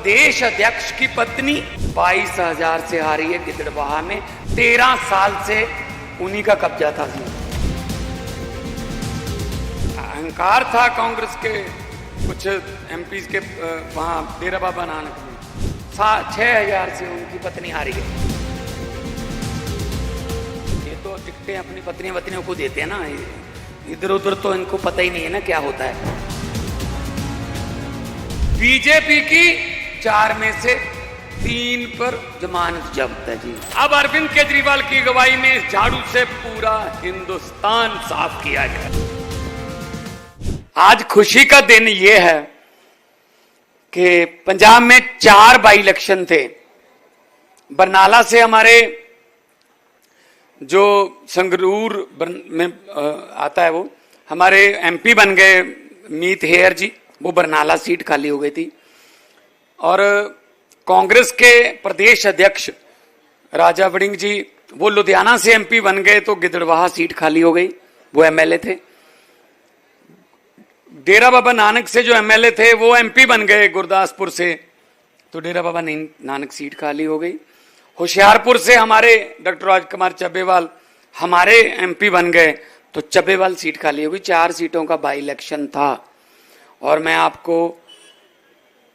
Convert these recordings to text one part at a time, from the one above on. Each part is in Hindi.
प्रदेश अध्यक्ष की पत्नी 22,000 से हारी है गिद्दड़बाहा में। 13 साल से उन्हीं का कब्जा था। अहंकार था कांग्रेस के कुछ एमपी के वहां डेरा बाबा नानक में 6,000 से उनकी पत्नी हारी है। ये तो टिकटें अपनी पत्नियों को देते हैं ना, इधर उधर तो इनको पता ही नहीं है ना क्या होता है। बीजेपी की 4 में से 3 पर जमानत जब्त है जी। अब अरविंद केजरीवाल की अगुवाई में झाड़ू से पूरा हिंदुस्तान साफ किया गया। आज खुशी का दिन यह है कि पंजाब में 4 बाई इलेक्शन थे। बरनाला से हमारे जो संगरूर में आता है वो हमारे एमपी बन गए मीत हेयर जी, वो बरनाला सीट खाली हो गई थी। और कांग्रेस के प्रदेश अध्यक्ष राजा वड़िंग जी वो लुधियाना से एमपी बन गए, तो गिद्दड़बाहा सीट खाली हो गई, वो एमएलए थे। डेरा बाबा नानक से जो एमएलए थे वो एमपी बन गए गुरदासपुर से, तो डेरा बाबा नानक सीट खाली हो गई। होशियारपुर से हमारे डॉक्टर राजकुमार चब्बेवाल हमारे एमपी बन गए, तो चब्बेवाल सीट खाली हो गई। 4 सीटों का बाई इलेक्शन था और मैं आपको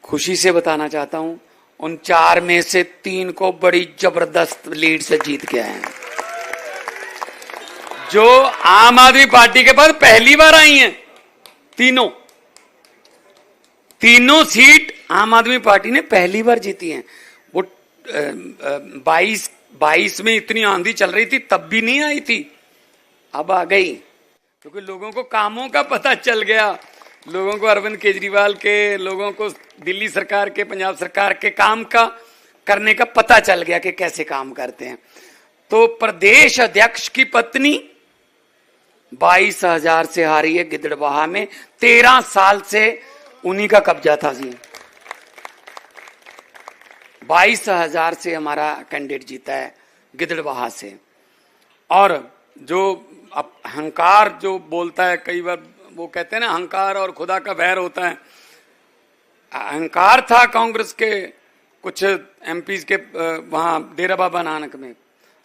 खुशी से बताना चाहता हूं उन 4 में से 3 को बड़ी जबरदस्त लीड से जीत के आए हैं। जो आम आदमी पार्टी के पास पहली बार आई हैं, तीनों सीट आम आदमी पार्टी ने पहली बार जीती हैं। वो 22 में इतनी आंधी चल रही थी तब भी नहीं आई थी, अब आ गई, क्योंकि लोगों को कामों का पता चल गया। लोगों को अरविंद केजरीवाल के, लोगों को दिल्ली सरकार के, पंजाब सरकार के काम का करने का पता चल गया कि कैसे काम करते हैं। तो प्रदेश अध्यक्ष की पत्नी 22,000 से हारी है गिद्दड़बाहा में। 13 साल से उन्हीं का कब्जा था जी। 22,000 से हमारा कैंडिडेट जीता है गिद्दड़बाहा से। और जो अहंकार जो बोलता है, कई बार वो कहते हैं ना अहंकार और खुदा का वैर होता है। अहंकार था कांग्रेस के कुछ एमपीज के वहां डेरा बाबा नानक में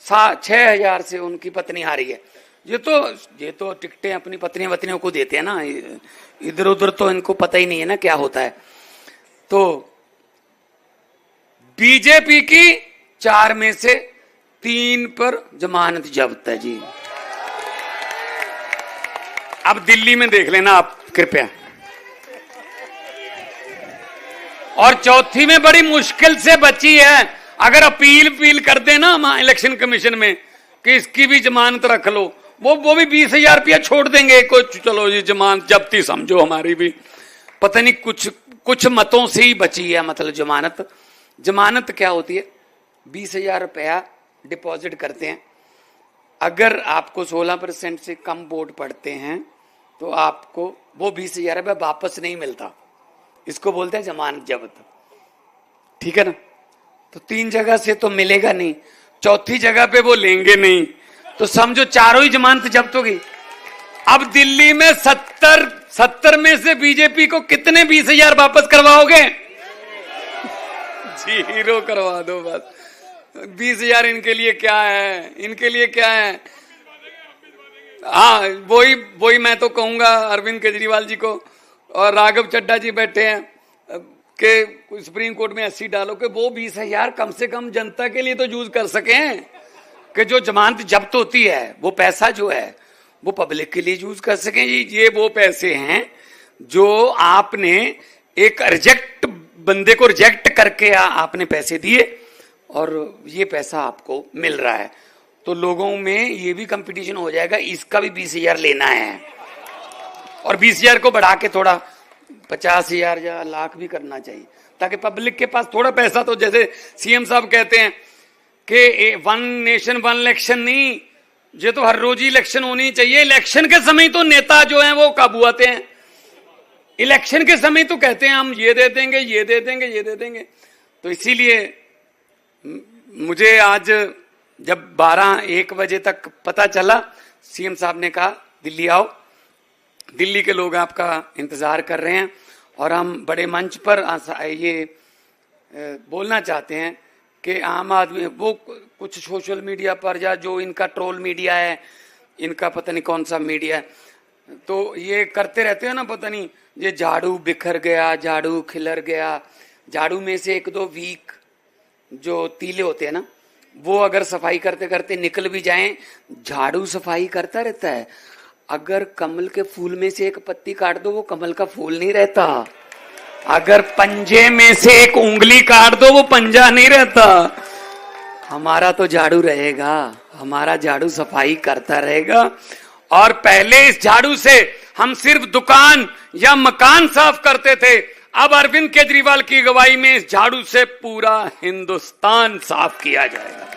6,000 से उनकी पत्नी हारी है। ये तो टिकटें अपनी पत्नियों को देते हैं ना, इधर उधर तो इनको पता ही नहीं है ना क्या होता है। तो बीजेपी की 4 में से 3 पर जमानत जब्त है जी। अब दिल्ली में देख लेना आप कृपया। और चौथी में बड़ी मुश्किल से बची है। अगर अपील कर देना हम इलेक्शन कमीशन में कि इसकी भी जमानत रख लो, वो भी 20,000 रुपया छोड़ देंगे। कुछ चलो ये जमानत जब्ती समझो हमारी भी, पता नहीं कुछ मतों से ही बची है। मतलब जमानत क्या होती है? 20,000 रुपया डिपॉजिट करते हैं, अगर आपको 16% से कम वोट पड़ते हैं तो आपको वो 20,000 रुपया वापस नहीं मिलता। इसको बोलते हैं जमानत जब्त, ठीक है ना। तो 3 जगह से तो मिलेगा नहीं, चौथी जगह पे वो लेंगे नहीं, तो समझो चारों ही जमानत जब्त हो गई। अब दिल्ली में 70 में से बीजेपी को कितने 20,000 वापस करवाओगे? 0 करवा दो बस। 20,000 इनके लिए क्या है? हाँ, वही मैं तो कहूंगा अरविंद केजरीवाल जी को और राघव चड्ढा जी बैठे हैं कि सुप्रीम कोर्ट में एससी डालो कि वो 20,000 कम से कम जनता के लिए तो यूज कर सकें, कि जो जमानत जब्त होती है वो पैसा जो है वो पब्लिक के लिए यूज कर सकें जी। ये वो पैसे हैं जो आपने एक बंदे को रिजेक्ट करके आपने पैसे दिए और ये पैसा आपको मिल रहा है। तो लोगों में ये भी कंपटीशन हो जाएगा, इसका भी 20,000 लेना है, और 20,000 को बढ़ा के थोड़ा 50,000 या लाख भी करना चाहिए, ताकि पब्लिक के पास थोड़ा पैसा, तो जैसे सीएम साहब कहते हैं कि 1 नेशन 1 इलेक्शन नहीं, ये तो हर रोज ही इलेक्शन होनी चाहिए। इलेक्शन के समय तो नेता जो हैं वो काबू आते हैं, इलेक्शन के समय तो कहते हैं हम ये दे देंगे। तो इसीलिए मुझे आज जब 12-1 बजे तक पता चला, सीएम साहब ने कहा दिल्ली आओ, दिल्ली के लोग आपका इंतजार कर रहे हैं और हम बड़े मंच पर ये बोलना चाहते हैं कि आम आदमी वो कुछ सोशल मीडिया पर या जो इनका ट्रोल मीडिया है, इनका पता नहीं कौन सा मीडिया है, तो ये करते रहते हैं ना, पता नहीं ये झाड़ू बिखर गया, झाड़ू खिलर गया, झाड़ू में से एक दो वीक जो तीले होते हैं ना, वो अगर सफाई करते करते निकल भी जाएं, झाड़ू सफाई करता रहता है। अगर कमल के फूल में से एक पत्ती काट दो, वो कमल का फूल नहीं रहता। अगर पंजे में से एक उंगली काट दो, वो पंजा नहीं रहता। हमारा तो झाड़ू रहेगा, हमारा झाड़ू सफाई करता रहेगा। और पहले इस झाड़ू से हम सिर्फ दुकान या मकान साफ करते थे, अब अरविंद केजरीवाल की अगुवाई में इस झाड़ू से पूरा हिंदुस्तान साफ किया जाएगा।